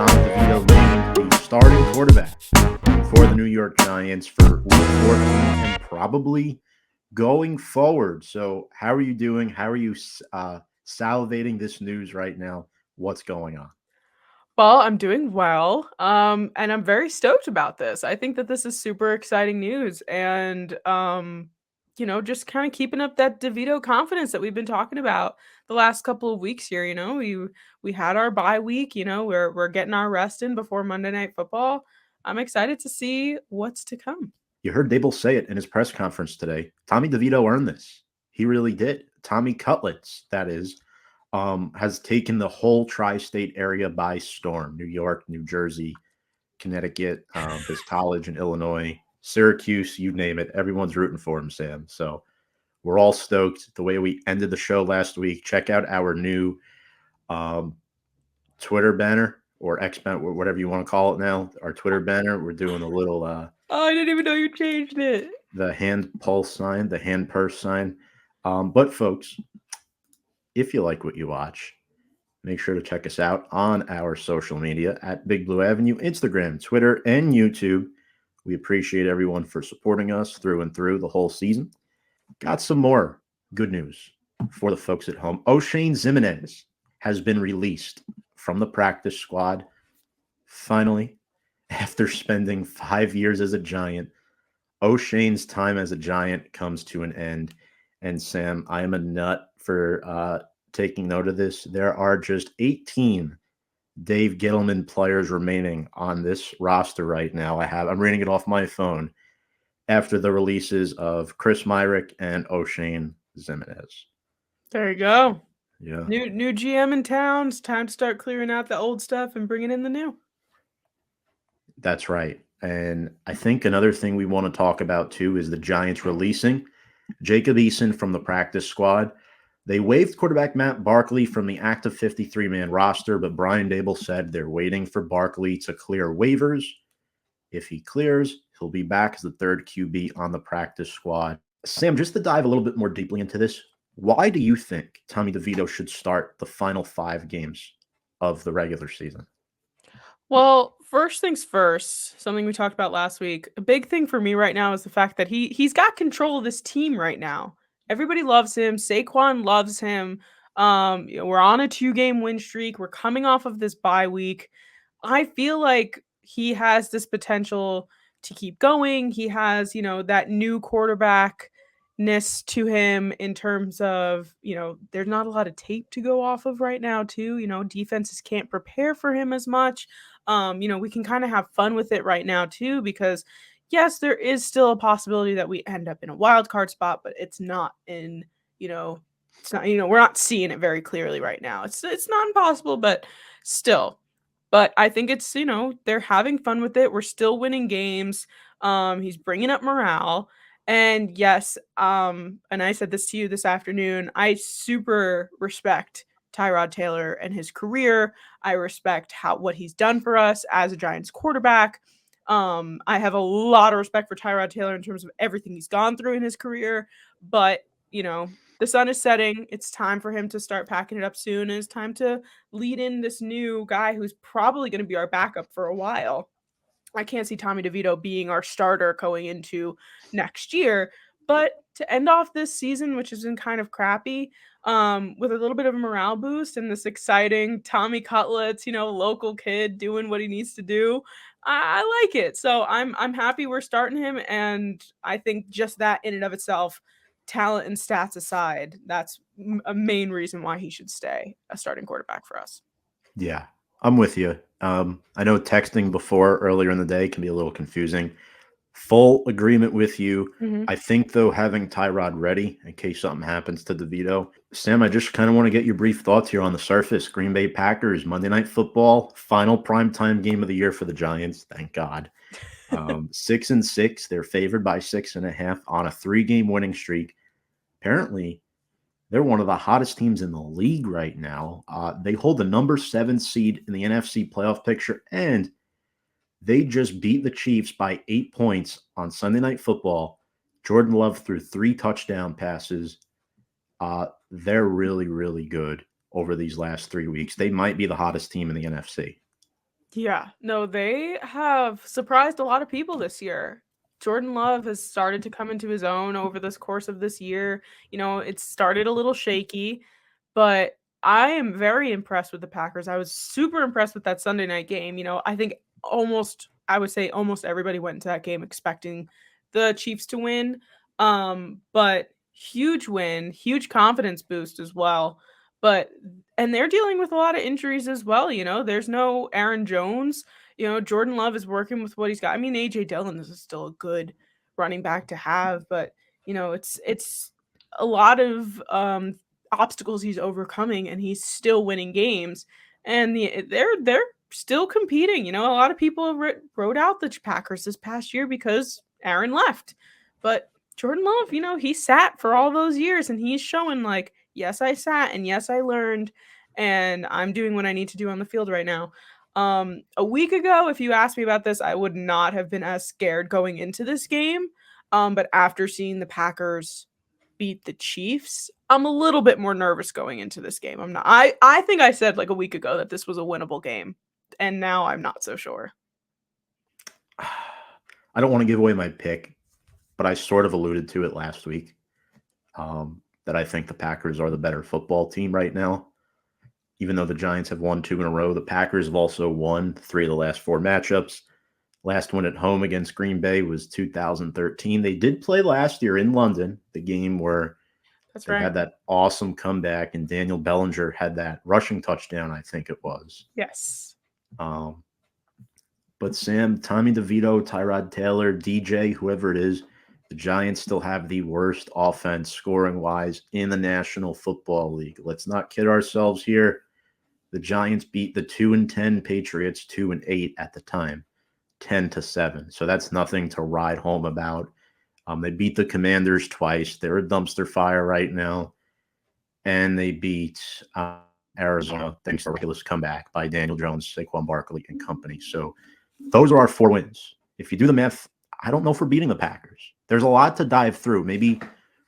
Tommy DeVito named the starting quarterback for the New York Giants for Week 14 and probably going forward. So, how are you doing? How are you salivating this news right now? What's going on? Well, I'm doing well, and I'm very stoked about this. I think that this is super exciting news, and just kind of keeping up that DeVito confidence that we've been talking about the last couple of weeks here. We had our bye week. We're getting our rest in before Monday Night Football. I'm excited to see what's to come. You heard Dable say it in his press conference today. Tommy DeVito earned this. He really did. Tommy Cutlets, that is, has taken the whole tri-state area by storm. New York, New Jersey, Connecticut, his college in Illinois, Syracuse, you name it. Everyone's rooting for him, Sam. So we're all stoked. The way we ended the show last week, check out our new um, Twitter banner or X banner, whatever you want to call it now. Our Twitter banner. We're doing a little Oh, I didn't even know you changed it. the hand pulse sign, the hand purse sign. But folks, if you like what you watch, make sure to check us out on our social media at Big Blue Avenue, Instagram, Twitter, and YouTube. We appreciate everyone for supporting us through and through the whole season. Got some more good news for the folks at home. O'Shane Zimenez has been released from the practice squad. Finally, after spending 5 years as a Giant, O'Shane's time as a Giant comes to an end. And Sam, I am a nut for taking note of this. There are just 18 Dave Gettleman players remaining on this roster right now. I'm reading it off my phone after the releases of Chris Myrick and O'Shane Zimenez. There you go. Yeah, New GM in town. It's time to start clearing out the old stuff and bringing in the new. that's right. And I think another thing we want to talk about too is the Giants releasing Jacob Eason from the practice squad. They waived quarterback Matt Barkley from the active 53-man roster, but Brian Dable said they're waiting for Barkley to clear waivers. If he clears, he'll be back as the third QB on the practice squad. Sam, just to dive a little bit more deeply into this, why do you think Tommy DeVito should start the final 5 games of the regular season? Well, first things first, something we talked about last week. A big thing for me right now is the fact that he's got control of this team right now. Everybody loves him. Saquon loves him. We're on a 2-game win streak. We're coming off of this bye week. I feel like he has this potential to keep going. He has, that new quarterbackness to him in terms of, there's not a lot of tape to go off of right now, too. Defenses can't prepare for him as much. We can kind of have fun with it right now, too, because yes, there is still a possibility that we end up in a wild card spot, but it's not it's not, we're not seeing it very clearly right now. It's not impossible, but still. But I think it's, they're having fun with it. We're still winning games. He's bringing up morale. And yes, and I said this to you this afternoon, I super respect Tyrod Taylor and his career. I respect what he's done for us as a Giants quarterback. I have a lot of respect for Tyrod Taylor in terms of everything he's gone through in his career, but the sun is setting. It's time for him to start packing it up soon. And it's time to lead in this new guy who's probably going to be our backup for a while. I can't see Tommy DeVito being our starter going into next year. But to end off this season, which has been kind of crappy, with a little bit of a morale boost and this exciting Tommy Cutlets, local kid doing what he needs to do, I like it. So I'm happy we're starting him, and I think just that in and of itself, talent and stats aside, that's a main reason why he should stay a starting quarterback for us. Yeah, I'm with you. I know texting before earlier in the day can be a little confusing. Full agreement with you. Mhm. I think, though, having Tyrod ready in case something happens to DeVito. Sam, I just kind of want to get your brief thoughts here on the surface. Green Bay Packers, Monday Night Football, final primetime game of the year for the Giants. Thank God. 6-6. They're favored by 6.5 on a 3-game winning streak. Apparently, they're one of the hottest teams in the league right now. They hold the number 7 seed in the NFC playoff picture, and they just beat the Chiefs by 8 points on Sunday Night Football. Jordan Love threw 3 touchdown passes. They're really, really good over these last 3 weeks. They might be the hottest team in the NFC. Yeah, no, they have surprised a lot of people this year. Jordan Love has started to come into his own over this course of this year. It started a little shaky, but I am very impressed with the Packers. I was super impressed with that Sunday night game. I think I would say almost everybody went into that game expecting the Chiefs to win. But huge win, huge confidence boost as well. But and they're dealing with a lot of injuries as well. There's no Aaron Jones. Jordan Love is working with what he's got. I mean, AJ Dillon is still a good running back to have, but it's a lot of obstacles he's overcoming, and he's still winning games. And they're still competing. A lot of people wrote out the Packers this past year because Aaron left, but Jordan Love, he sat for all those years, and he's showing like, yes, I sat, and yes, I learned, and I'm doing what I need to do on the field right now. A week ago, if you asked me about this, I would not have been as scared going into this game. But after seeing the Packers beat the Chiefs, I'm a little bit more nervous going into this game. I'm not. I think I said like a week ago that this was a winnable game, and now I'm not so sure. I don't want to give away my pick, but I sort of alluded to it last week, that I think the Packers are the better football team right now. Even though the Giants have won 2 in a row, the Packers have also won 3 of the last 4 matchups. Last one at home against Green Bay was 2013. They did play last year in London, the game where That's they right. had that awesome comeback, and Daniel Bellinger had that rushing touchdown, I think it was. Yes. But Sam, Tommy DeVito, Tyrod Taylor, DJ, whoever it is, the Giants still have the worst offense scoring-wise in the National Football League. Let's not kid ourselves here. The Giants beat the 2-10 Patriots 2-8 at the time, 10-7. So that's nothing to ride home about. They beat the Commanders twice. They're a dumpster fire right now. And they beat Arizona thanks to a ridiculous comeback by Daniel Jones, Saquon Barkley, and company. So those are our 4 wins. If you do the math, I don't know if we're beating the Packers. There's a lot to dive through. Maybe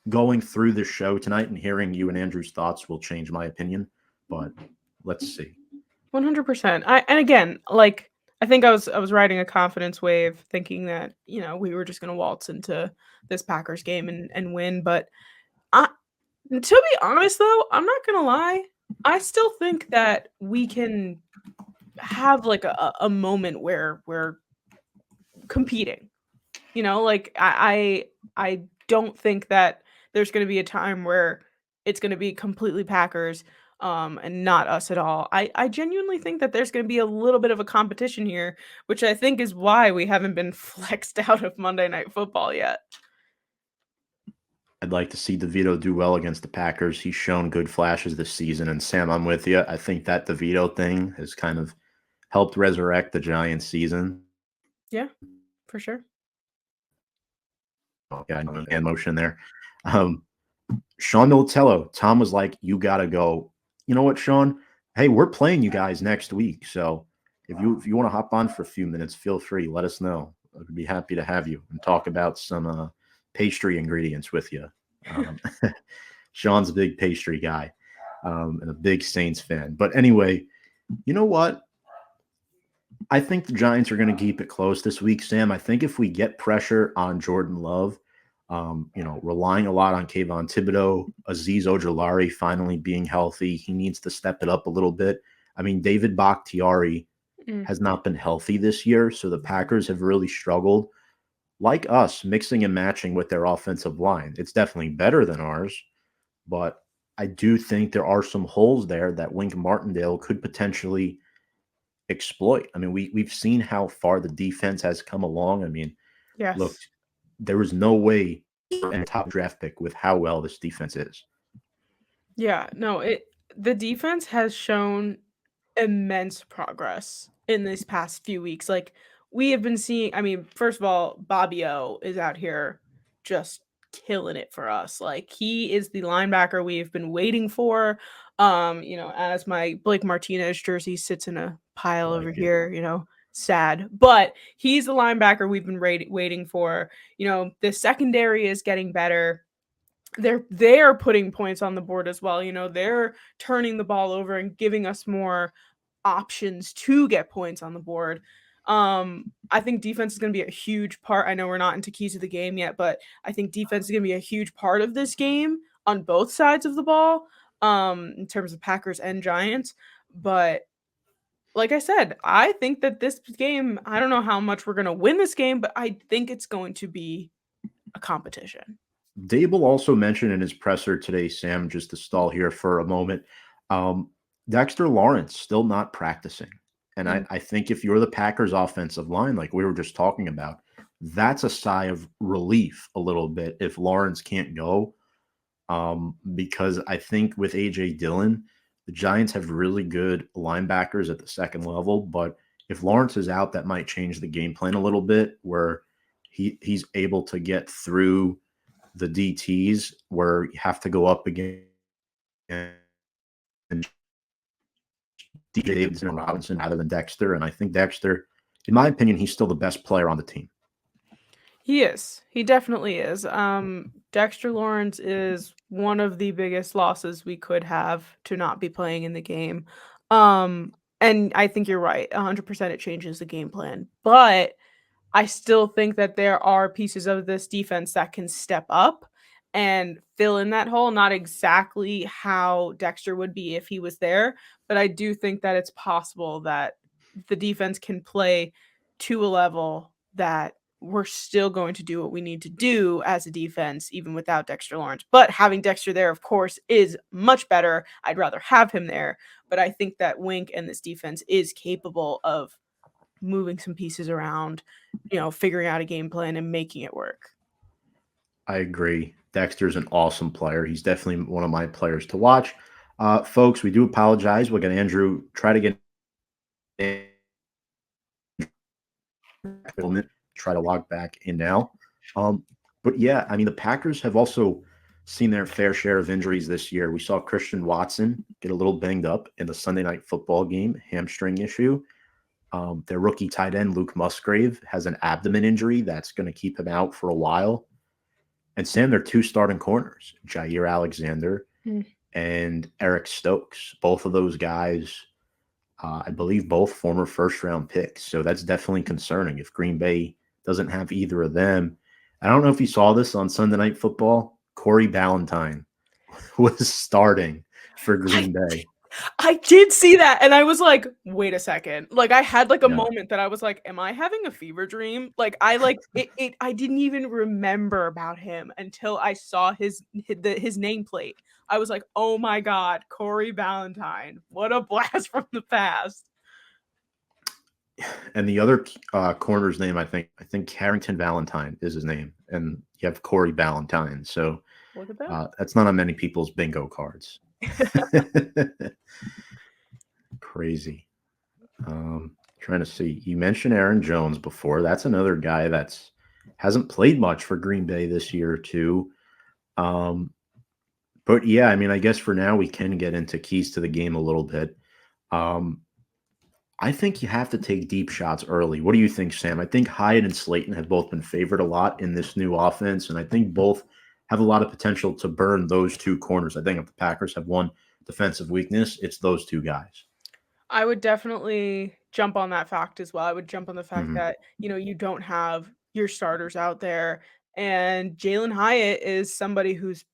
going through the show tonight and hearing you and Andrew's thoughts will change my opinion, but let's see. 100%. And again, like I think I was riding a confidence wave, thinking that we were just going to waltz into this Packers game and win. But to be honest, though, I'm not going to lie. I still think that we can have like a moment where we're competing. Like I don't think that there's going to be a time where it's going to be completely Packers and not us at all. I genuinely think that there's going to be a little bit of a competition here, which I think is why we haven't been flexed out of Monday Night Football yet. I'd like to see DeVito do well against the Packers. He's shown good flashes this season. And Sam, I'm with you. I think that DeVito thing has kind of helped resurrect the Giants season. Yeah, for sure. Oh, yeah, hand motion there. Sean Militello, Tom was like, you got to go. You know what, Sean? Hey, we're playing you guys next week. So if you want to hop on for a few minutes, feel free. Let us know. I'd be happy to have you and talk about some pastry ingredients with you. Sean's a big pastry guy and a big Saints fan. But anyway, you know what? I think the Giants are going to keep it close this week, Sam. I think if we get pressure on Jordan Love, relying a lot on Kayvon Thibodeau, Azeez Ojulari finally being healthy, he needs to step it up a little bit. I mean, David Bakhtiari has not been healthy this year, so the Packers have really struggled, like us, mixing and matching with their offensive line. It's definitely better than ours, but I do think there are some holes there that Wink Martindale could potentially exploit. I mean, we've seen how far the defense has come along. I mean, Yes. look, there was no way a top draft pick with how well this defense is. Yeah, no, the defense has shown immense progress in these past few weeks. Like we have been seeing, I mean, first of all, Bobby O is out here just killing it for us. Like he is the linebacker we've been waiting for. As my Blake Martinez jersey sits in a pile over here, sad. But he's the linebacker we've been waiting for. The secondary is getting better. They're putting points on the board as well. They're turning the ball over and giving us more options to get points on the board. I think defense is going to be a huge part. I know we're not into keys of the game yet, but I think defense is going to be a huge part of this game on both sides of the ball, in terms of Packers and Giants. But like I said, I think that this game, I don't know how much we're going to win this game, but I think it's going to be a competition. Dable also mentioned in his presser today, Sam, just to stall here for a moment, um, Dexter Lawrence still not practicing. And Mm. I think if you're the Packers offensive line, like we were just talking about, that's a sigh of relief a little bit if Lawrence can't go. Because I think with A.J. Dillon, the Giants have really good linebackers at the second level. But if Lawrence is out, that might change the game plan a little bit where he's able to get through the DTs where you have to go up against DJ Davidson and Robinson rather than Dexter. And I think Dexter, in my opinion, he's still the best player on the team. He is. He definitely is. Dexter Lawrence is one of the biggest losses we could have to not be playing in the game. And I think you're right. 100% it changes the game plan. But I still think that there are pieces of this defense that can step up and fill in that hole. Not exactly how Dexter would be if he was there, but I do think that it's possible that the defense can play to a level that we're still going to do what we need to do as a defense, even without Dexter Lawrence. But having Dexter there, of course, is much better. I'd rather have him there. But I think that Wink and this defense is capable of moving some pieces around, figuring out a game plan and making it work. I agree. Dexter's an awesome player. He's definitely one of my players to watch. Folks, we do apologize. We'll get Andrew try to get try to log back in now. But yeah, I mean, the Packers have also seen their fair share of injuries this year. We saw Christian Watson get a little banged up in the Sunday night football game, hamstring issue. Their rookie tight end, Luke Musgrave, has an abdomen injury that's going to keep him out for a while. And Sam, their two starting corners, Jair Alexander and Eric Stokes. Both of those guys, I believe both former first-round picks. So that's definitely concerning if Green Bay doesn't have either of them. I don't know if you saw this on Sunday Night Football. Corey Ballantyne was starting for Green Bay. I did see that, and I was like, wait a second. Like, I had like a Yeah. moment that I was like, am I having a fever dream? Like, I didn't even remember about him until I saw his nameplate. I was like, oh my God, Corey Ballantyne. What a blast from the past. And the other corner's name, I think Carrington Valentine is his name. And you have Corey Ballantyne. So Look at that. that's not on many people's bingo cards. Crazy. Trying to see. You mentioned Aaron Jones before. That's another guy that's hasn't played much for Green Bay this year too. But yeah, I mean, I guess for now we can get into keys to the game a little bit. I think you have to take deep shots early. What do you think, Sam? I think Hyatt and Slayton have both been favored a lot in this new offense, and I think both have a lot of potential to burn those two corners. I think if the Packers have one defensive weakness, it's those two guys. I would definitely jump on that fact as well. I would jump on the fact Mhm. that, you don't have your starters out there. And Jalen Hyatt is somebody who's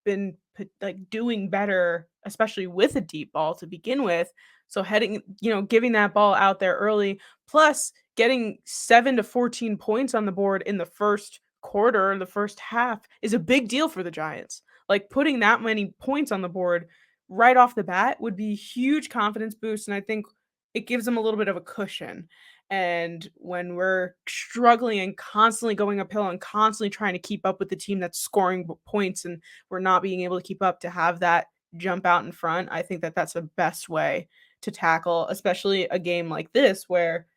been like doing better, especially with a deep ball to begin with. So giving that ball out there early, plus getting 7 to 14 points on the board in the first quarter, the first half is a big deal for the Giants. Like putting that many points on the board right off the bat would be a huge confidence boost, and I think it gives them a little bit of a cushion. And when we're struggling and constantly going uphill and constantly trying to keep up with the team that's scoring points and we're not being able to keep up, to have that jump out in front, I think that that's the best way to tackle, especially a game like this where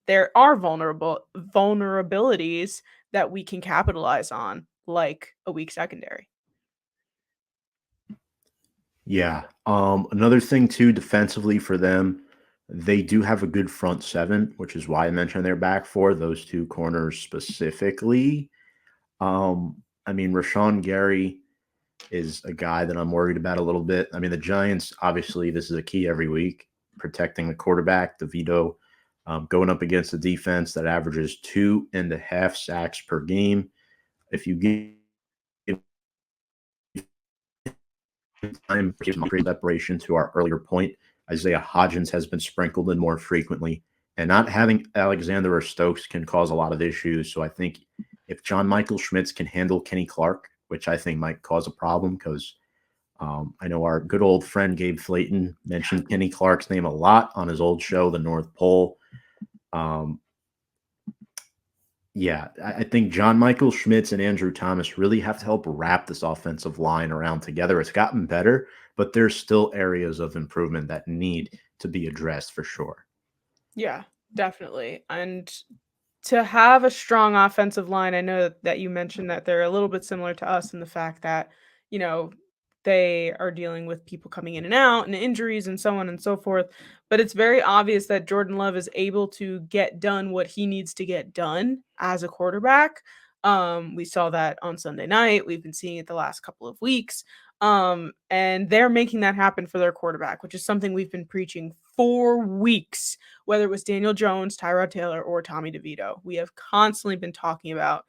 there are vulnerabilities that we can capitalize on, like a weak secondary. Yeah. Another thing too, defensively for them, they do have a good front seven, which is why I mentioned their back four, those two corners specifically. I mean, Rashawn Gary is a guy that I'm worried about a little bit. I mean, the Giants, obviously, this is a key every week. protecting the quarterback. DeVito going up against a defense that averages 2.5 sacks per game. If you give time for some separation to our earlier point, Isaiah Hodgins has been sprinkled in more frequently, and not having Alexander or Stokes can cause a lot of issues. So I think if John Michael Schmitz can handle Kenny Clark, which I think might cause a problem because I know our good old friend Gabe Flayton mentioned Kenny Clark's name a lot on his old show, The North Pole. Yeah, I think John Michael Schmitz and Andrew Thomas really have to help wrap this offensive line around together. It's gotten better, but there's still areas of improvement that need to be addressed for sure. Yeah, definitely. And to have a strong offensive line, I know that you mentioned that they're a little bit similar to us in the fact that, you know, they are dealing with people coming in and out and injuries and so on and so forth. But it's very obvious that Jordan Love is able to get done what he needs to get done as a quarterback. We saw that on Sunday night. We've been seeing it the last couple of weeks. And they're making that happen for their quarterback, which is something we've been preaching for weeks, whether it was Daniel Jones, Tyrod Taylor, or Tommy DeVito. We have constantly been talking about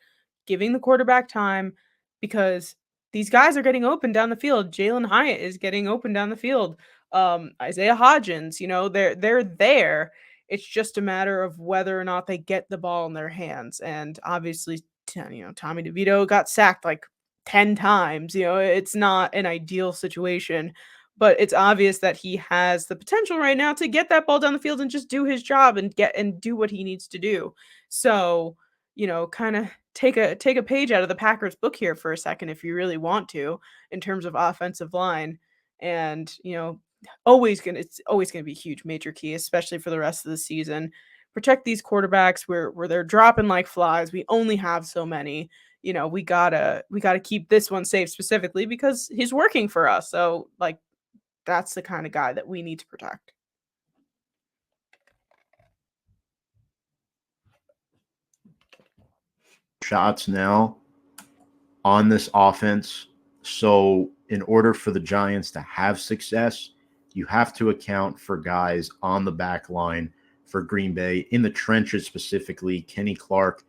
giving the quarterback time because these guys are getting open down the field. Jalen Hyatt is getting open down the field. Isaiah Hodgins, they're there. It's just a matter of whether or not they get the ball in their hands. And obviously, Tommy DeVito got sacked like 10 times. It's not an ideal situation, but it's obvious that he has the potential right now to get that ball down the field and just do his job and do what he needs to do. So, kind of take a page out of the Packers book here for a second if you really want to in terms of offensive line. And, it's always gonna be a huge major key, especially for the rest of the season. Protect these quarterbacks where they're dropping like flies. We only have so many. We gotta keep this one safe specifically because he's working for us. So like that's the kind of guy that we need to protect. Shots now on this offense. So, in order for the Giants to have success, you have to account for guys on the back line for Green Bay, in the trenches specifically. Kenny Clark,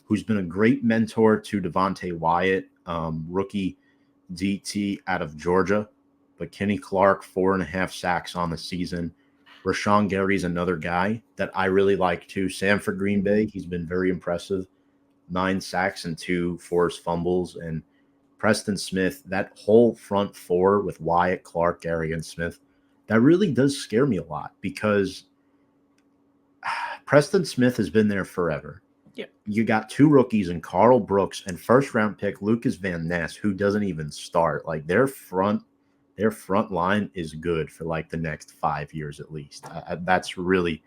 who's been a great mentor to Devontae Wyatt, rookie DT out of Georgia. But Kenny Clark, 4.5 sacks on the season. Rashawn Gary's another guy that I really like too. Sam for Green Bay, he's been very impressive. 9 sacks and 2 forced fumbles. And Preston Smith, that whole front four with Wyatt, Clark, Gary, and Smith, that really does scare me a lot because Preston Smith has been there forever. Yep. You got 2 rookies in Carl Brooks and first-round pick Lucas Van Ness, who doesn't even start. Like their front line is good for like the next 5 years at least. That's really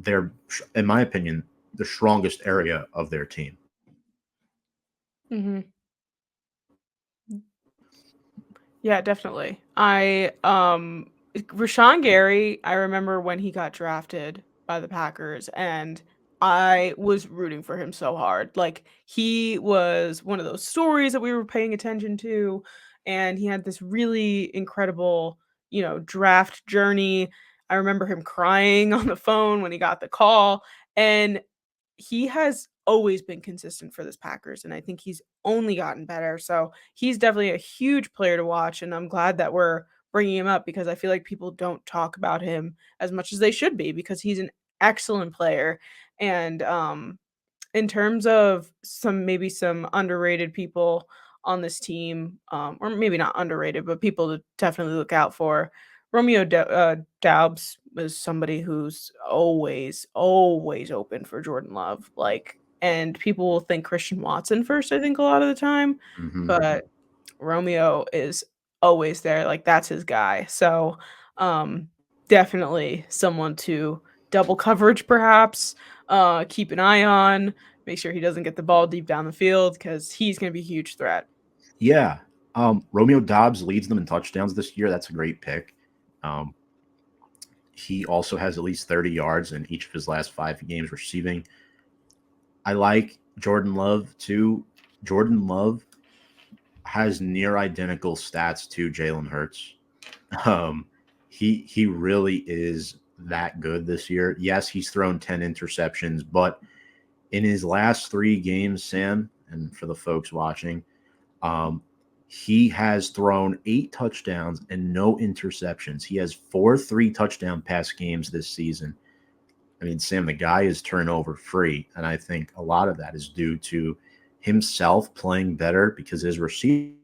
in my opinion, the strongest area of their team. Mm-hmm. Yeah, definitely. Rashawn Gary, I remember when he got drafted by the Packers and I was rooting for him so hard. Like he was one of those stories that we were paying attention to and he had this really incredible, draft journey. I remember him crying on the phone when he got the call and he has always been consistent for this Packers, and I think he's only gotten better. So he's definitely a huge player to watch, and I'm glad that we're bringing him up because I feel like people don't talk about him as much as they should be because he's an excellent player. And in terms of maybe some underrated people on this team, or maybe not underrated, but people to definitely look out for. Romeo Doubs is somebody who's always, always open for Jordan Love. And people will think Christian Watson first, I think, a lot of the time, Mm-hmm. but Romeo is always there. Like that's his guy. So definitely someone to double coverage, perhaps. Keep an eye on. Make sure he doesn't get the ball deep down the field because he's going to be a huge threat. Yeah. Romeo Doubs leads them in touchdowns this year. That's a great pick. He also has at least 30 yards in each of his last 5 games receiving. I like Jordan Love too. Jordan Love has near identical stats to Jalen Hurts. He really is that good this year. Yes, he's thrown 10 interceptions, but in his last 3 games, Sam, and for the folks watching, um, he has thrown 8 touchdowns and no interceptions. He has 4 3-touchdown pass games this season. I mean, Sam, the guy is turnover free, and I think a lot of that is due to himself playing better because his receivers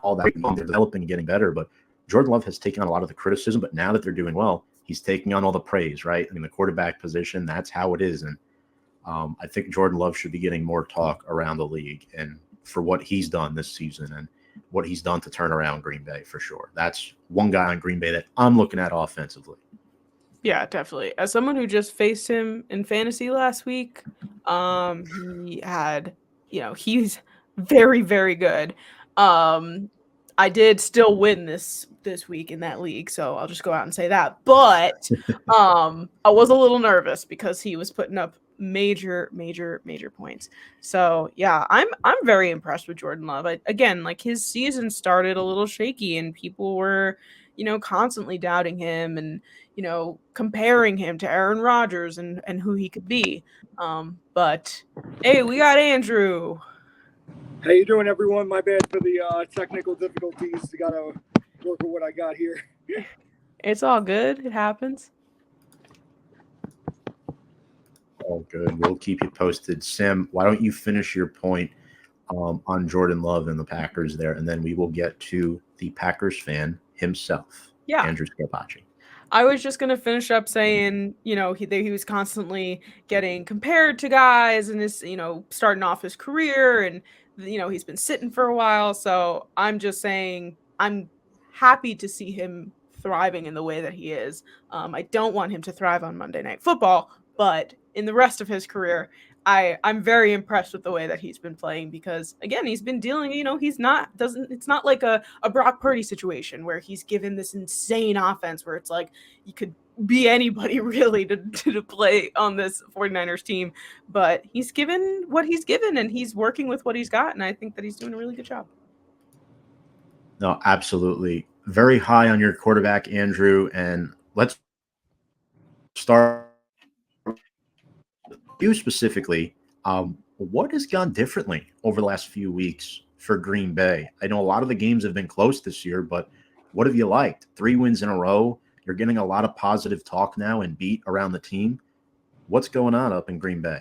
all that they're developing and getting better. But Jordan Love has taken on a lot of the criticism, but now that they're doing well, he's taking on all the praise, right? I mean, the quarterback position, that's how it is. And I think Jordan Love should be getting more talk around the league and for what he's done this season and what he's done to turn around Green Bay for sure. That's one guy on Green Bay that I'm looking at offensively. Yeah, definitely. As someone who just faced him in fantasy last week, he had, he's very, very good. I did still win this week in that league, so I'll just go out and say that. But I was a little nervous because he was putting up major points. So yeah, I'm very impressed with Jordan Love. Again, like his season started a little shaky and people were, constantly doubting him and comparing him to Aaron Rodgers and who he could be. But hey, we got Andrew. How you doing, everyone? My bad for the technical difficulties. I gotta work with what I got here. It's all good. It happens. All good. We'll keep you posted. Sam, why don't you finish your point on Jordan Love and the Packers there, and then we will get to the Packers fan himself, Andrew Scarpaci. I was just going to finish up saying, he was constantly getting compared to guys and is, starting off his career and, he's been sitting for a while. So I'm just saying I'm happy to see him thriving in the way that he is. I don't want him to thrive on Monday Night Football, but in the rest of his career, I'm very impressed with the way that he's been playing because again, he's been dealing, it's not like a Brock Purdy situation where he's given this insane offense where it's like you could be anybody really to play on this 49ers team, but he's given what he's given and he's working with what he's got. And I think that he's doing a really good job. No, absolutely. Very high on your quarterback, Andrew. And let's start you specifically. What has gone differently over the last few weeks for Green Bay? I know a lot of the games have been close this year, but what have you liked? 3 wins in a row. You're getting a lot of positive talk now and beat around the team. What's going on up in Green Bay?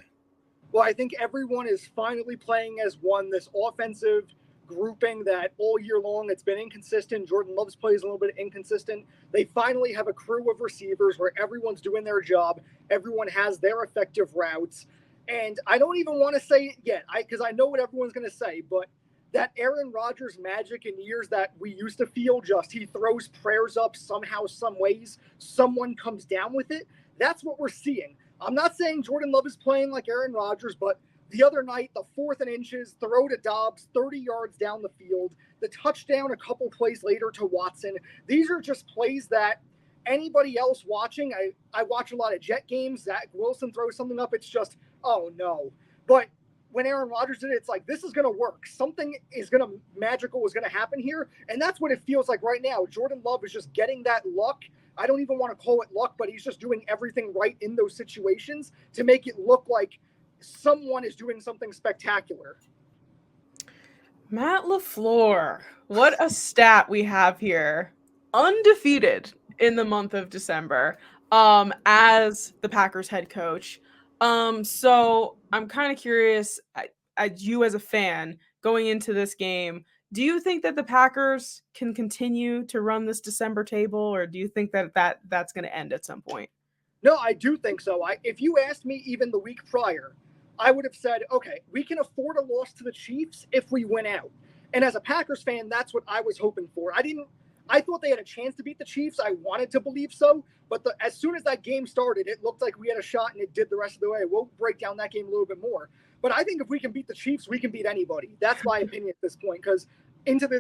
Well, I think everyone is finally playing as one. This offensive grouping that all year long it's been inconsistent. Jordan Love's play is a little bit inconsistent. They finally have a crew of receivers where everyone's doing their job. Everyone has their effective routes. And I don't even want to say it yet because I know what everyone's going to say, but that Aaron Rodgers magic in years that we used to feel just he throws prayers up somehow, some ways, someone comes down with it. That's what we're seeing. I'm not saying Jordan Love is playing like Aaron Rodgers, but the other night, the 4th and inches, throw to Dobbs, 30 yards down the field, the touchdown a couple plays later to Watson. These are just plays that anybody else watching, I watch a lot of Jet games, Zach Wilson throws something up, it's just, oh no. But when Aaron Rodgers did it, it's like, this is going to work. Something magical is going to happen here. And that's what it feels like right now. Jordan Love is just getting that luck. I don't even want to call it luck, but he's just doing everything right in those situations to make it look like someone is doing something spectacular. Matt LaFleur, what a stat we have here. Undefeated in the month of December as the Packers head coach. So I'm kind of curious, you as a fan going into this game, do you think that the Packers can continue to run this December table, or do you think that's going to end at some point? No, I do think so. If you asked me even the week prior, I would have said, okay, we can afford a loss to the Chiefs if we win out. And as a Packers fan, that's what I was hoping for. I thought they had a chance to beat the Chiefs. I wanted to believe so. But as soon as that game started, it looked like we had a shot and it did the rest of the way. We'll break down that game a little bit more. But I think if we can beat the Chiefs, we can beat anybody. That's my opinion at this point. Because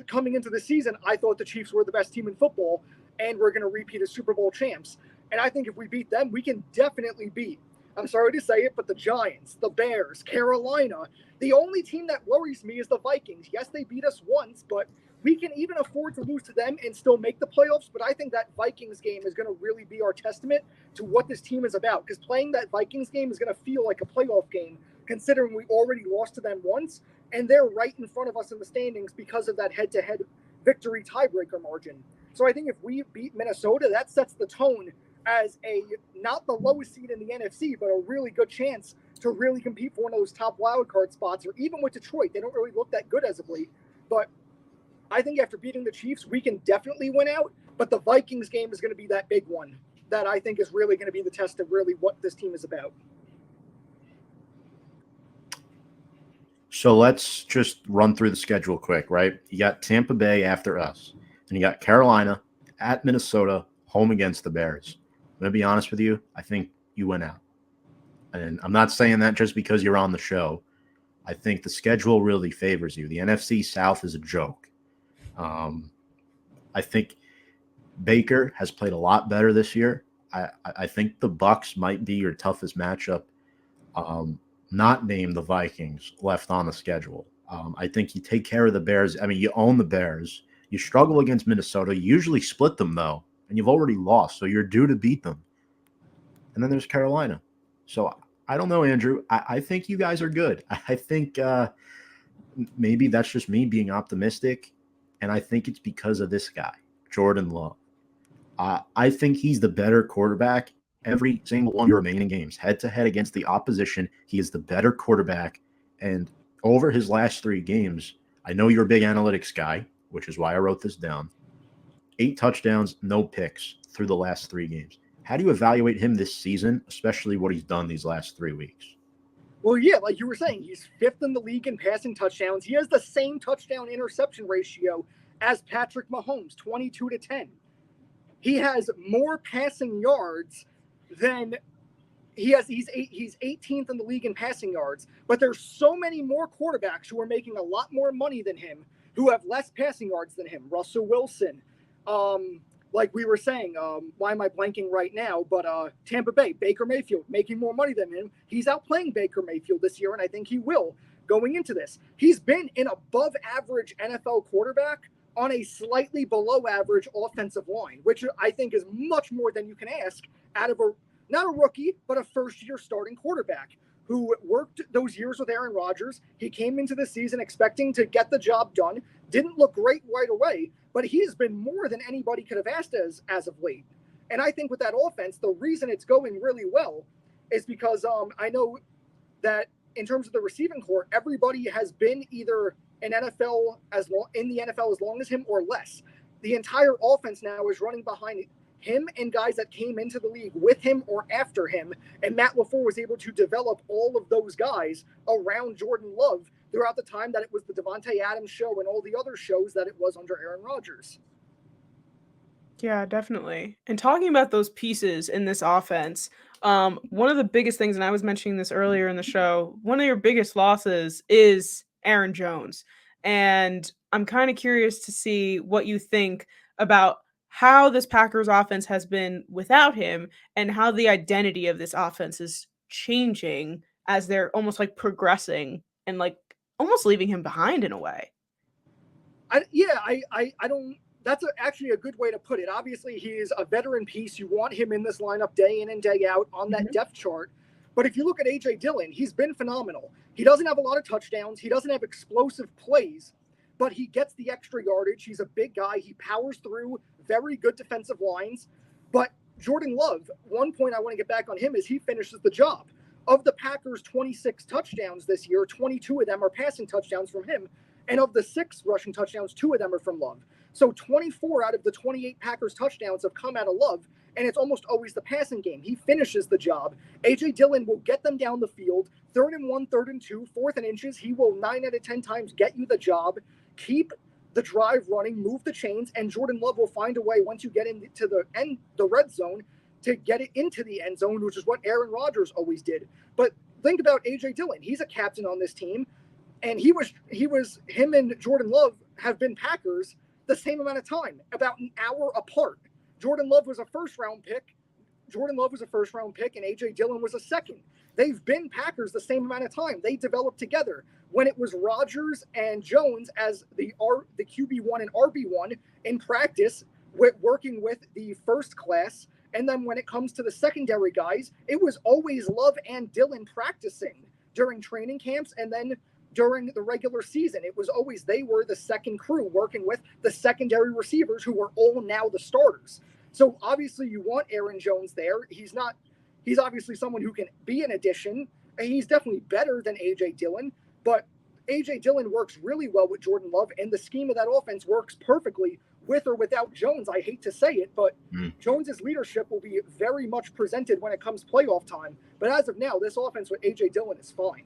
coming into the season, I thought the Chiefs were the best team in football and we're going to repeat as Super Bowl champs. And I think if we beat them, we can definitely beat, I'm sorry to say it, but the Giants, the Bears, Carolina. The only team that worries me is the Vikings. Yes, they beat us once, but we can even afford to lose to them and still make the playoffs. But I think that Vikings game is going to really be our testament to what this team is about, because playing that Vikings game is going to feel like a playoff game, considering we already lost to them once, and they're right in front of us in the standings because of that head-to-head victory tiebreaker margin. So I think if we beat Minnesota, that sets the tone as not the lowest seed in the NFC, but a really good chance to really compete for one of those top wildcard spots, or even with Detroit. They don't really look that good as of late. But I think after beating the Chiefs, we can definitely win out. But the Vikings game is going to be that big one that I think is really going to be the test of really what this team is about. So let's just run through the schedule quick, right? You got Tampa Bay after us, and you got Carolina at Minnesota, home against the Bears. I'm going to be honest with you. I think you win out. And I'm not saying that just because you're on the show. I think the schedule really favors you. The NFC South is a joke. I think Baker has played a lot better this year. I think the Bucs might be your toughest matchup. Not named the Vikings left on the schedule. I think you take care of the Bears. I mean, you own the Bears. You struggle against Minnesota. You usually split them, though, and you've already lost, so you're due to beat them. And then there's Carolina. So I don't know, Andrew. I think you guys are good. I think maybe that's just me being optimistic, and I think it's because of this guy, Jordan Love. I think he's the better quarterback every single one of your remaining games, head-to-head against the opposition. He is the better quarterback, and over his last 3 games, I know you're a big analytics guy, which is why I wrote this down. 8 touchdowns, no picks through the last 3 games. How do you evaluate him this season, especially what he's done these last 3 weeks? Well, yeah, like you were saying, he's 5th in the league in passing touchdowns. He has the same touchdown-interception ratio as Patrick Mahomes, 22-10. He has more passing yards than he's 18th in the league in passing yards, but there's so many more quarterbacks who are making a lot more money than him who have less passing yards than him. Russell Wilson, like we were saying, why am I blanking right now? But Tampa Bay, Baker Mayfield, making more money than him. He's outplaying Baker Mayfield this year, and I think he will going into this. He's been an above-average NFL quarterback on a slightly below-average offensive line, which I think is much more than you can ask out of not a rookie, but a first-year starting quarterback who worked those years with Aaron Rodgers. He came into the season expecting to get the job done, didn't look great right away, but he has been more than anybody could have asked as of late. And I think with that offense, the reason it's going really well is because I know that in terms of the receiving core, everybody has been either in the NFL as long as him or less. The entire offense now is running behind him and guys that came into the league with him or after him. And Matt LaFleur was able to develop all of those guys around Jordan Love throughout the time that it was the Devontae Adams show and all the other shows that it was under Aaron Rodgers. Yeah, definitely. And talking about those pieces in this offense, one of the biggest things, and I was mentioning this earlier in the show, one of your biggest losses is Aaron Jones. And I'm kind of curious to see what you think about how this Packers offense has been without him and how the identity of this offense is changing as they're almost like progressing and like almost leaving him behind in a way. I don't. That's actually a good way to put it. Obviously, he is a veteran piece. You want him in this lineup day in and day out on that depth chart. But if you look at A.J. Dillon, he's been phenomenal. He doesn't have a lot of touchdowns. He doesn't have explosive plays, but he gets the extra yardage. He's a big guy. He powers through very good defensive lines. But Jordan Love, one point I want to get back on him is he finishes the job. Of the Packers' 26 touchdowns this year, 22 of them are passing touchdowns from him. And of the 6 rushing touchdowns, 2 of them are from Love. So 24 out of the 28 Packers touchdowns have come out of Love, and it's almost always the passing game. He finishes the job. A.J. Dillon will get them down the field, 3rd and 1, 3rd and 2, 4th and inches. He will 9 out of 10 times get you the job, keep the drive running, move the chains, and Jordan Love will find a way once you get into the red zone to get it into the end zone, which is what Aaron Rodgers always did. But think about A.J. Dillon. He's a captain on this team, and him and Jordan Love have been Packers the same amount of time, about an hour apart. Jordan Love was a first-round pick. Jordan Love was a first-round pick and A.J. Dillon was a second. They've been Packers the same amount of time. They developed together. When it was Rodgers and Jones as the QB1 and RB1 in practice, working with the first class, and then when it comes to the secondary guys, it was always Love and Dillon practicing during training camps and then during the regular season. It was always they were the second crew working with the secondary receivers who were all now the starters. So obviously you want Aaron Jones there. He's obviously someone who can be an addition, and he's definitely better than A.J. Dillon, but A.J. Dillon works really well with Jordan Love, and the scheme of that offense works perfectly with or without Jones. I hate to say it, but Jones's leadership will be very much presented when it comes playoff time. But as of now, this offense with A.J. Dillon is fine.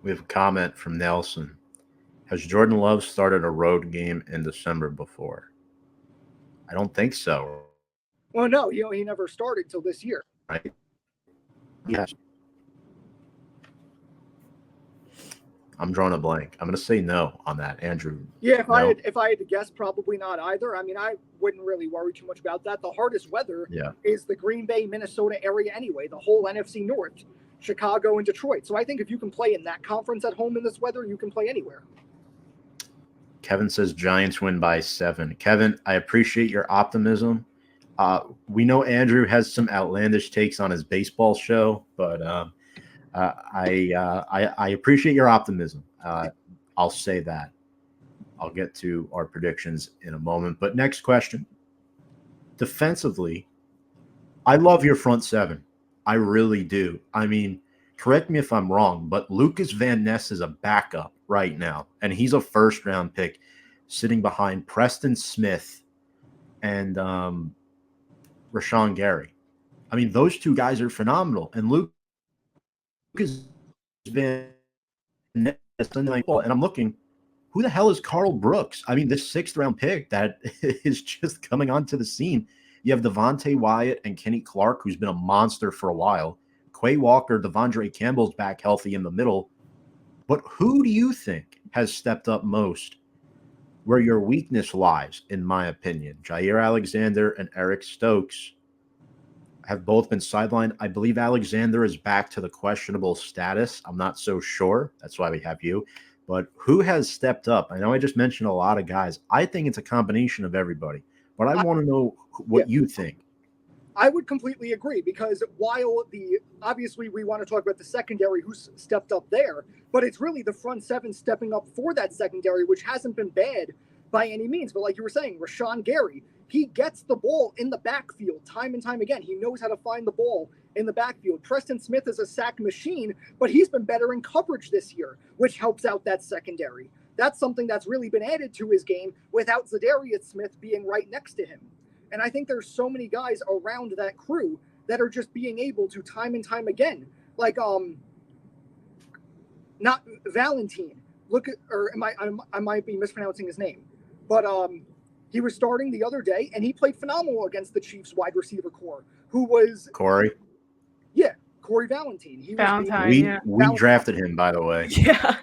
We have a comment from Nelson. Has Jordan Love started a road game in December before? I don't think so. Well, no, he never started till this year. Right? Yes. I'm drawing a blank. I'm going to say no on that, Andrew. Yeah, no. if I had to guess, probably not either. I mean, I wouldn't really worry too much about that. The hardest weather is the Green Bay, Minnesota area anyway, the whole NFC North, Chicago and Detroit. So I think if you can play in that conference at home in this weather, you can play anywhere. Kevin says Giants win by 7. Kevin, I appreciate your optimism. We know Andrew has some outlandish takes on his baseball show, but I appreciate your optimism. I'll say that. I'll get to our predictions in a moment. But next question. Defensively, I love your front seven. I really do. I mean, correct me if I'm wrong, but Lucas Van Ness is a backup right now, and he's a first-round pick sitting behind Preston Smith and Rashawn Gary. I mean, those two guys are phenomenal. And Lucas Van Ness, and I'm looking, who the hell is Carl Brooks? I mean, this 6th-round pick that is just coming onto the scene. You have Devontae Wyatt and Kenny Clark, who's been a monster for a while. Quay Walker, Devondre Campbell's back healthy in the middle. But who do you think has stepped up most where your weakness lies, in my opinion? Jair Alexander and Eric Stokes have both been sidelined. I believe Alexander is back to the questionable status. I'm not so sure. That's why we have you. But who has stepped up? I know I just mentioned a lot of guys. I think it's a combination of everybody. But I want to know what you think. I would completely agree, because while obviously we want to talk about the secondary who's stepped up there, but it's really the front seven stepping up for that secondary, which hasn't been bad by any means. But like you were saying, Rashawn Gary, he gets the ball in the backfield time and time again. He knows how to find the ball in the backfield. Preston Smith is a sack machine, but he's been better in coverage this year, which helps out that secondary. That's something that's really been added to his game without Zadarius Smith being right next to him. And I think there's so many guys around that crew that are just being able to time and time again, like not Valentine. Look at, or I might be mispronouncing his name, but he was starting the other day and he played phenomenal against the Chiefs wide receiver core, who was Corey. Yeah, Corey Valentine. We drafted him, by the way. Yeah.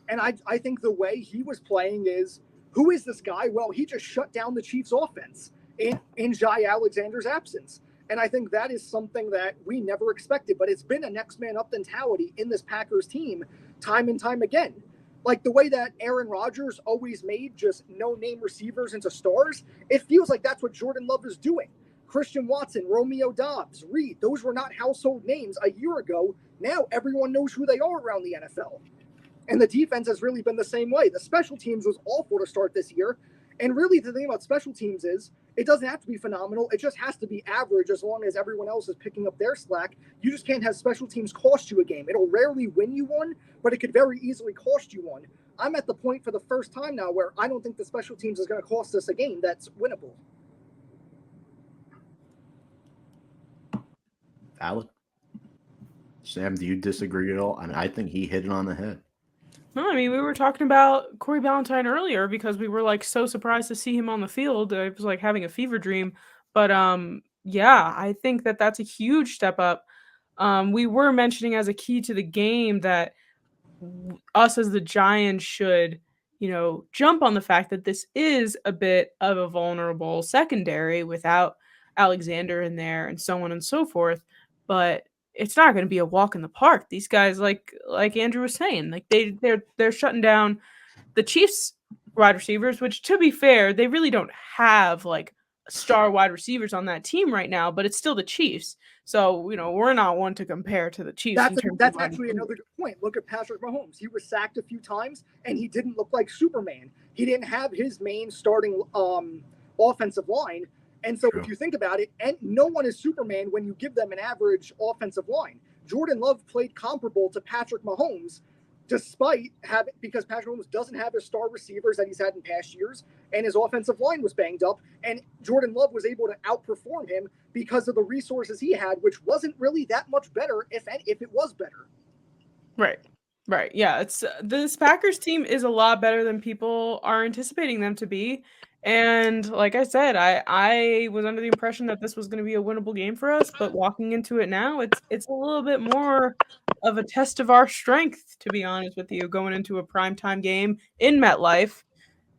And I think the way he was playing is, who is this guy? Well, he just shut down the Chiefs' offense in Jair Alexander's absence. And I think that is something that we never expected. But it's been a next man up mentality in this Packers team time and time again. Like the way that Aaron Rodgers always made just no-name receivers into stars, it feels like that's what Jordan Love is doing. Christian Watson, Romeo Doubs, Reed, those were not household names a year ago. Now everyone knows who they are around the NFL. And the defense has really been the same way. The special teams was awful to start this year. And really the thing about special teams is it doesn't have to be phenomenal. It just has to be average as long as everyone else is picking up their slack. You just can't have special teams cost you a game. It'll rarely win you one, but it could very easily cost you one. I'm at the point for the first time now where I don't think the special teams is going to cost us a game that's winnable. Valid. Sam, do you disagree at all? I mean, I think he hit it on the head. No, I mean, we were talking about Corey Valentine earlier because we were like so surprised to see him on the field. It was like having a fever dream. But yeah, I think that that's a huge step up. We were mentioning as a key to the game that us as the Giants should, jump on the fact that this is a bit of a vulnerable secondary without Alexander in there and so on and so forth. But it's not going to be a walk in the park. These guys, like Andrew was saying, like they're shutting down the Chiefs wide receivers, which to be fair, they really don't have like star wide receivers on that team right now, but it's still the Chiefs. So, we're not one to compare to the Chiefs. That's actually another good point. Look at Patrick Mahomes. He was sacked a few times and he didn't look like Superman. He didn't have his main starting offensive line. And so if you think about it, and no one is Superman when you give them an average offensive line. Jordan Love played comparable to Patrick Mahomes because Patrick Mahomes doesn't have his star receivers that he's had in past years, and his offensive line was banged up, and Jordan Love was able to outperform him because of the resources he had, which wasn't really that much better, if it was better. Right. Yeah, it's this Packers team is a lot better than people are anticipating them to be. And like I said, I was under the impression that this was going to be a winnable game for us, but walking into it now, it's a little bit more of a test of our strength, to be honest with you, going into a primetime game in MetLife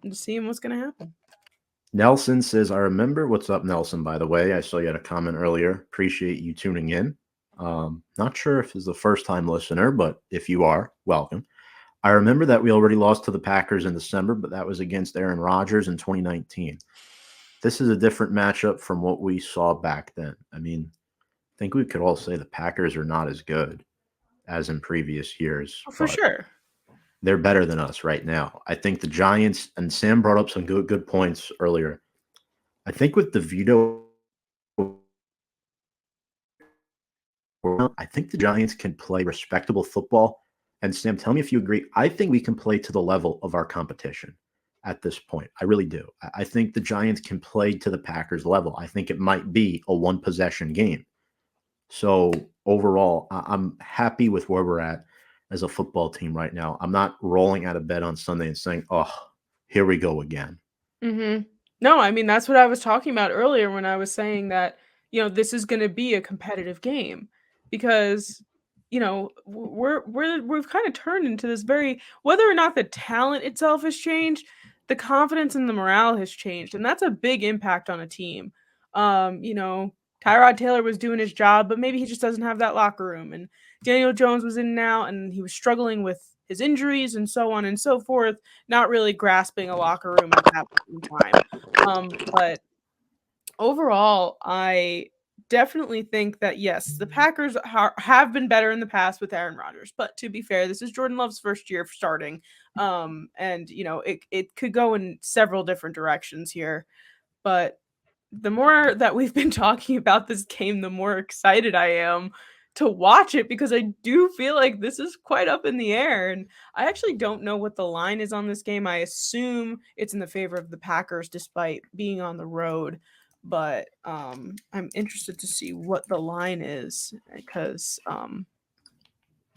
and seeing what's going to happen. Nelson says, I remember. What's up, Nelson, by the way? I saw you had a comment earlier. Appreciate you tuning in. Not sure if he's the first-time listener, but if you are, welcome. I remember that we already lost to the Packers in December, but that was against Aaron Rodgers in 2019. This is a different matchup from what we saw back then. I mean, I think we could all say the Packers are not as good as in previous years. For sure. They're better than us right now. I think the Giants, and Sam brought up some good points earlier. I think with DeVito, I think the Giants can play respectable football. And Sam, tell me if you agree. I think we can play to the level of our competition at this point. I really do. I think the Giants can play to the Packers level. I think it might be a one-possession game. So overall, I'm happy with where we're at as a football team right now. I'm not rolling out of bed on Sunday and saying, oh, here we go again. Mm-hmm. No, I mean, that's what I was talking about earlier when I was saying that, this is going to be a competitive game because, we've kind of turned into this whether or not the talent itself has changed, the confidence and the morale has changed. And that's a big impact on a team. Tyrod Taylor was doing his job, but maybe he just doesn't have that locker room. And Daniel Jones was in and out, and he was struggling with his injuries and so on and so forth, not really grasping a locker room at that point in time. But overall, I definitely think that, yes, the Packers have been better in the past with Aaron Rodgers. But to be fair, this is Jordan Love's first year starting. And, it could go in several different directions here. But the more that we've been talking about this game, the more excited I am to watch it because I do feel like this is quite up in the air. And I actually don't know what the line is on this game. I assume it's in the favor of the Packers despite being on the road. But I'm interested to see what the line is because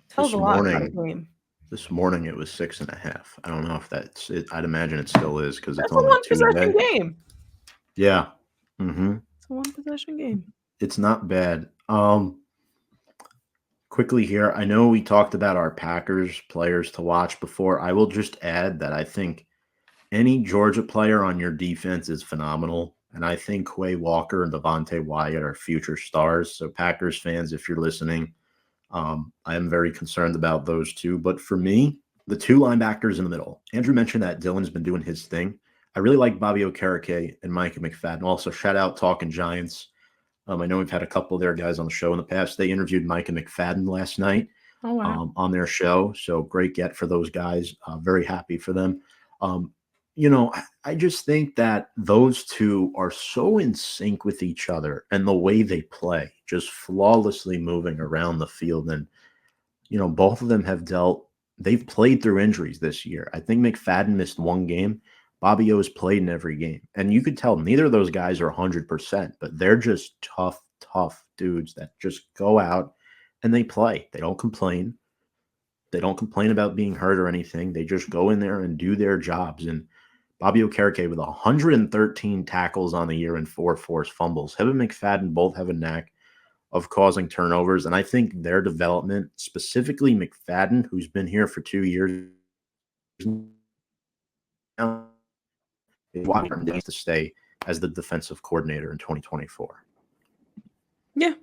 tells a lot about the game. This morning it was 6.5. I don't know if that's it. I'd imagine it still is because it's only only a one-possession game. Yeah. Mm-hmm. It's a one-possession game. It's not bad. Quickly here, I know we talked about our Packers players to watch before. I will just add that I think any Georgia player on your defense is phenomenal. And I think Quay Walker and Devontae Wyatt are future stars. So Packers fans, if you're listening, I am very concerned about those two. But for me, the two linebackers in the middle. Andrew mentioned that Dylan's been doing his thing. I really like Bobby Okereke and Micah McFadden. Also, shout out Talking Giants. I know we've had a couple of their guys on the show in the past. They interviewed Micah McFadden last night on their show. So great get for those guys. Very happy for them. I just think that those two are so in sync with each other and the way they play, just flawlessly moving around the field. And, both of them they've played through injuries this year. I think McFadden missed one game. Bobby O's played in every game. And you could tell neither of those guys are 100%, but they're just tough dudes that just go out and they play. They don't complain. They don't complain about being hurt or anything. They just go in there and do their jobs. And Bobby Okereke with 113 tackles on the year and 4 forced fumbles. Him and McFadden both have a knack of causing turnovers. And I think their development, specifically McFadden, who's been here for 2 years now, is why he needs to stay as the defensive coordinator in 2024. Yeah.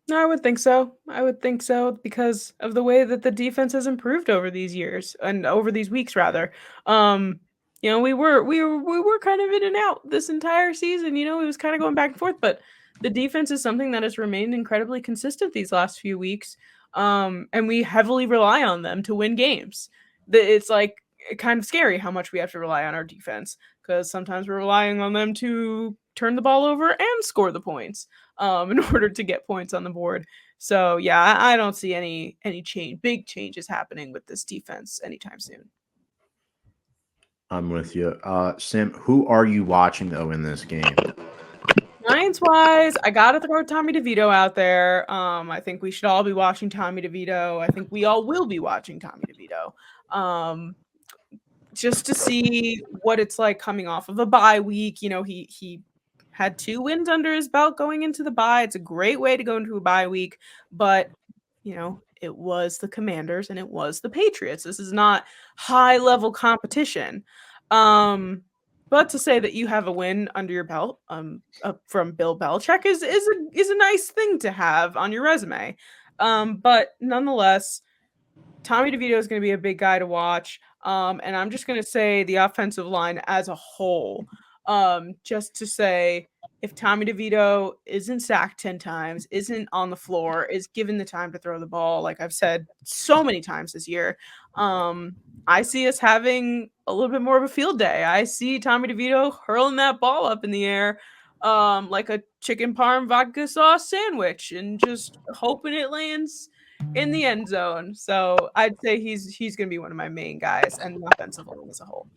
No, I would think so. I would think so because of the way that the defense has improved over these years and over these weeks rather. Um, we were kind of in and out this entire season, it was kind of going back and forth, but the defense is something that has remained incredibly consistent these last few weeks. And we heavily rely on them to win games. It's like kind of scary how much we have to rely on our defense because sometimes we're relying on them to turn the ball over and score the points in order to get points on the board. So yeah, I don't see any big changes happening with this defense anytime soon. I'm with you. Sam, who are you watching though in this game? Giants wise, I gotta throw Tommy DeVito out there. I think we should all be watching Tommy DeVito. I think we all will be watching Tommy DeVito. Just to see what it's like coming off of a bye week. He had 2 wins under his belt going into the bye. It's a great way to go into a bye week, but it was the Commanders and it was the Patriots. This is not high level competition. But to say that you have a win under your belt from Bill Belichick is a nice thing to have on your resume. But nonetheless, Tommy DeVito is going to be a big guy to watch. And I'm just going to say the offensive line as a whole. Just to say, if Tommy DeVito isn't sacked 10 times, isn't on the floor, is given the time to throw the ball, like I've said so many times this year, I see us having a little bit more of a field day. I see Tommy DeVito hurling that ball up in the air like a chicken parm vodka sauce sandwich and just hoping it lands in the end zone. So I'd say he's going to be one of my main guys and the offensive line as a whole.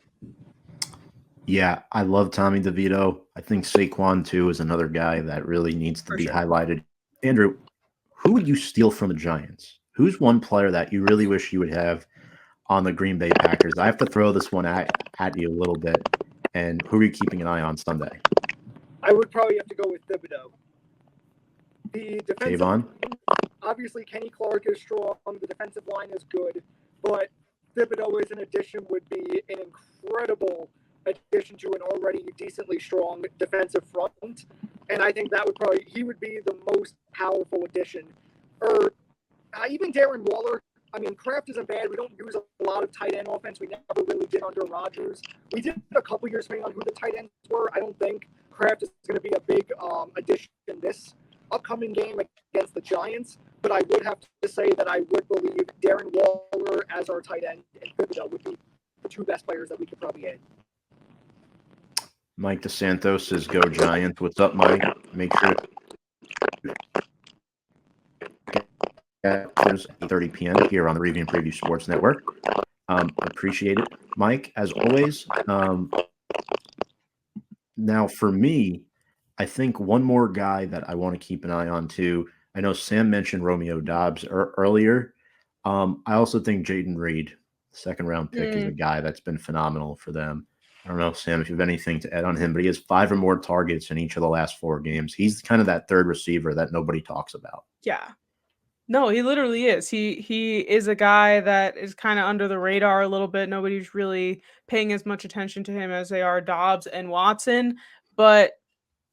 Yeah, I love Tommy DeVito. I think Saquon too is another guy that really needs to be highlighted. Andrew, who would you steal from the Giants? Who's one player that you really wish you would have on the Green Bay Packers? I have to throw this one at you a little bit. And who are you keeping an eye on Sunday? I would probably have to go with Thibodeau. The defensive line, obviously Kenny Clark is strong. The defensive line is good, but Thibodeau as an addition would be an incredible addition to an already decently strong defensive front. And I think he would be the most powerful addition. Or even Darren Waller. I mean, Kraft isn't bad. We don't use a lot of tight end offense. We never really did under Rodgers. We did a couple years depending on who the tight ends were. I don't think Kraft is going to be a big addition in this upcoming game against the Giants, but I would have to say that I would believe Darren Waller as our tight end and Thibodeau would be the 2 best players that we could probably add. Mike DeSantos says, "Go Giants." What's up, Mike? Make sure it's 8:30 p.m. here on the Review and Preview Sports Network. Appreciate it, Mike, as always. Now, for me, I think one more guy that I want to keep an eye on too. I know Sam mentioned Romeo Doubs earlier. I also think Jaden Reed, second-round pick, is a guy that's been phenomenal for them. I don't know, Sam, if you have anything to add on him, but he has 5 or more targets in each of the last 4 games. He's kind of that third receiver that nobody talks about. Yeah. No, he literally is. He is a guy that is kind of under the radar a little bit. Nobody's really paying as much attention to him as they are Dobbs and Watson. But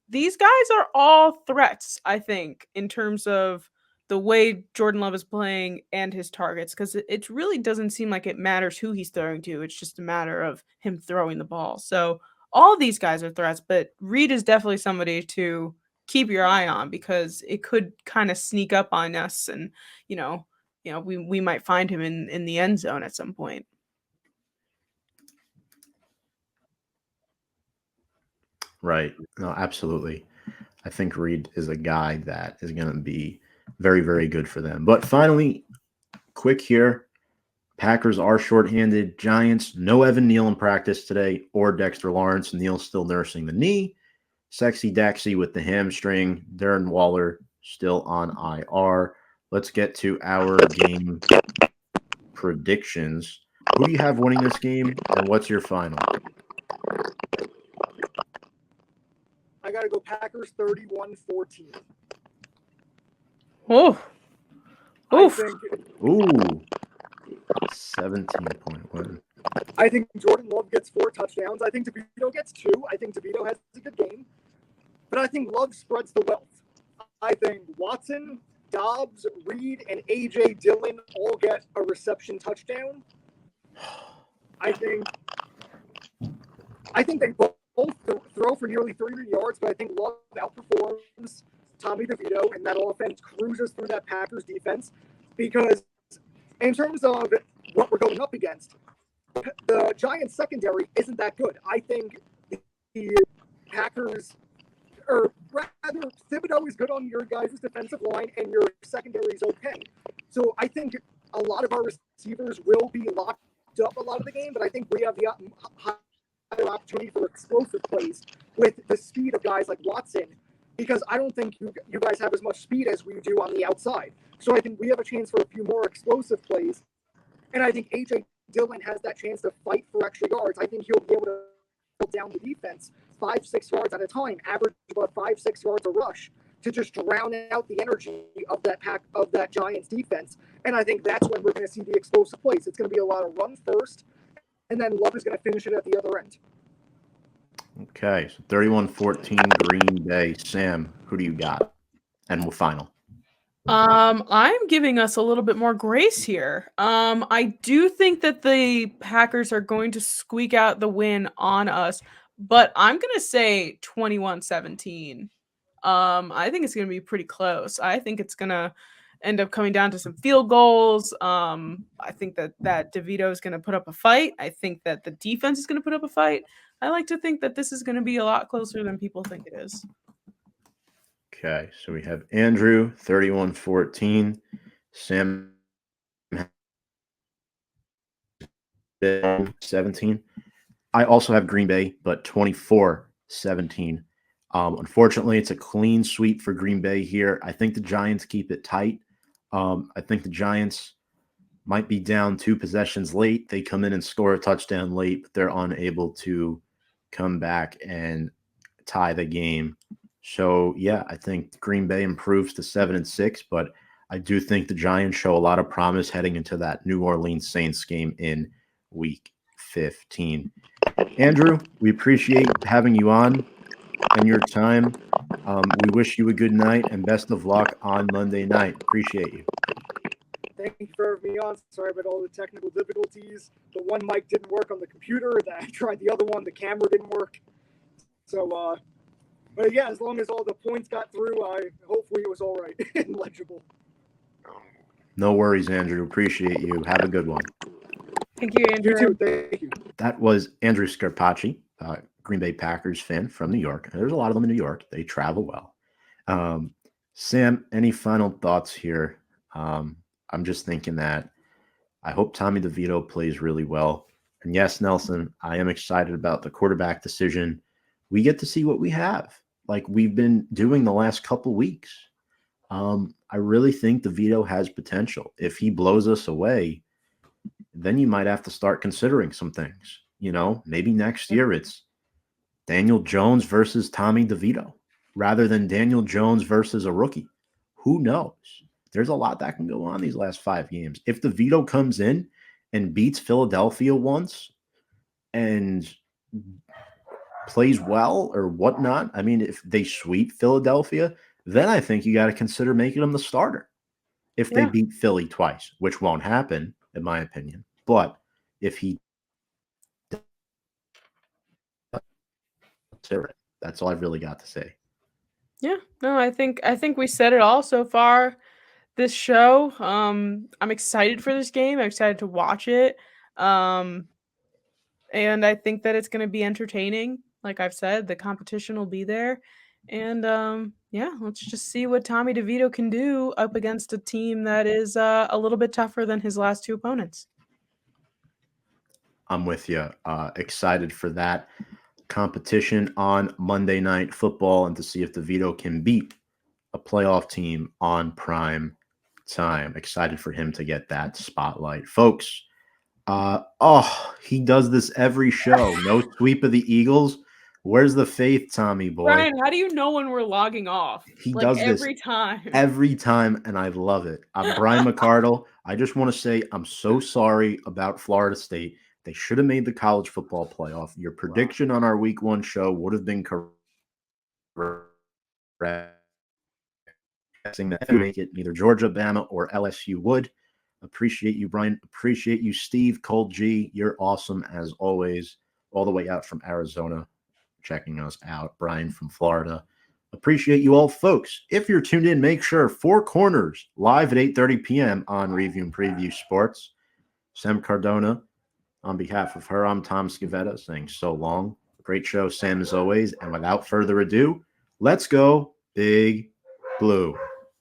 these guys are all threats, I think, in terms of the way Jordan Love is playing and his targets, because it really doesn't seem like it matters who he's throwing to. It's just a matter of him throwing the ball. So all of these guys are threats, but Reed is definitely somebody to keep your eye on because it could kind of sneak up on us and, we might find him in the end zone at some point. Right. No, absolutely. I think Reed is a guy that is going to be very, very good for them. But finally, quick here. Packers are shorthanded. Giants, no Evan Neal in practice today or Dexter Lawrence. Neal's still nursing the knee. Sexy Daxy with the hamstring. Darren Waller still on IR. Let's get to our game predictions. Who do you have winning this game, and what's your final? I got to go Packers 31-14. Oh. Oof. Ooh. 17-point win. I think Jordan Love gets 4 touchdowns. I think DeVito gets 2. I think DeVito has a good game. But I think Love spreads the wealth. I think Watson, Dobbs, Reed, and A.J. Dillon all get a reception touchdown. I think they both throw for nearly 300 yards, but I think Love outperforms Tommy DeVito, and that offense cruises through that Packers defense. Because in terms of what we're going up against, the Giants secondary isn't that good. I think the Packers, or rather, Thibodeau is good on your guys' defensive line, and your secondary is okay. So I think a lot of our receivers will be locked up a lot of the game, but I think we have the higher opportunity for explosive plays with the speed of guys like Watson, because I don't think you guys have as much speed as we do on the outside. So I think we have a chance for a few more explosive plays, and I think A.J. Dillon has that chance to fight for extra yards. I think he'll be able to hold down the defense 5-6 yards at a time, average about 5-6 yards a rush, to just drown out the energy of that Giants defense. And I think that's when we're going to see the explosive plays. It's going to be a lot of run first, and then Love is going to finish it at the other end. Okay, so 31-14 Green Bay. Sam, who do you got? And we'll final. I'm giving us a little bit more grace here. I do think that the Packers are going to squeak out the win on us, but I'm going to say 21-17. I think it's going to be pretty close. I think it's going to end up coming down to some field goals. I think that DeVito is going to put up a fight. I think that the defense is going to put up a fight. I like to think that this is going to be a lot closer than people think it is. Okay, so we have Andrew, 31-14. Sam, 17. I also have Green Bay, but 24-17. Unfortunately, it's a clean sweep for Green Bay here. I think the Giants keep it tight. I think the Giants might be down 2 possessions late. They come in and score a touchdown late, but they're unable to come back and tie the game. So, yeah, I think Green Bay improves to 7-6, but I do think the Giants show a lot of promise heading into that New Orleans Saints game in Week 15. Andrew, we appreciate having you on and your time. We wish you a good night and best of luck on Monday night. Appreciate you. Thank you for having me on. Sorry about all the technical difficulties. The one mic didn't work on the computer. I tried the other one. The camera didn't work. So, but yeah, as long as all the points got through, hopefully it was all right and legible. No worries, Andrew. Appreciate you. Have a good one. Thank you, Andrew. You too. Thank you. That was Andrew Scarpaci, Green Bay Packers fan from New York. There's a lot of them in New York. They travel well. Sam, any final thoughts here? I'm just thinking that I hope Tommy DeVito plays really well. And yes, Nelson, I am excited about the quarterback decision. We get to see what we have, like we've been doing the last couple weeks. I really think DeVito has potential. If he blows us away, then you might have to start considering some things. You know, maybe next year it's Daniel Jones versus Tommy DeVito rather than Daniel Jones versus a rookie. Who knows? There's a lot that can go on these last 5 games. If DeVito comes in and beats Philadelphia once and plays well or whatnot, I mean, if they sweep Philadelphia, then I think you got to consider making him the starter. If they beat Philly twice, which won't happen, in my opinion. But if he that's all I've really got to say. Yeah, no, I think we said it all so far this show. I'm excited for this game. I'm excited to watch it. And I think that it's going to be entertaining. Like I've said, the competition will be there. And yeah, let's just see what Tommy DeVito can do up against a team that is a little bit tougher than his last 2 opponents. I'm with you. Excited for that competition on Monday Night Football and to see if DeVito can beat a playoff team on prime time. Excited for him to get that spotlight. Folks, he does this every show. No sweep of the Eagles. Where's the faith, Tommy boy? Brian, how do you know when we're logging off? He does this every time. Every time, and I love it. I'm Brian McCardle. I just want to say I'm so sorry about Florida State. They should have made the college football playoff. Your prediction on our week 1 show would have been correct. guessing that make it neither Georgia, Bama, or LSU would. Appreciate you, Brian. Appreciate you, Steve. Cold G, you're awesome as always. All the way out from Arizona, checking us out. Brian from Florida. Appreciate you all, folks. If you're tuned in, make sure Four Corners live at 8:30 p.m. on Review and Preview Sports. Sam Cardona, on behalf of her, I'm Tom Scavetta saying so long. Great show, Sam, as always. And without further ado, let's go Big Blue.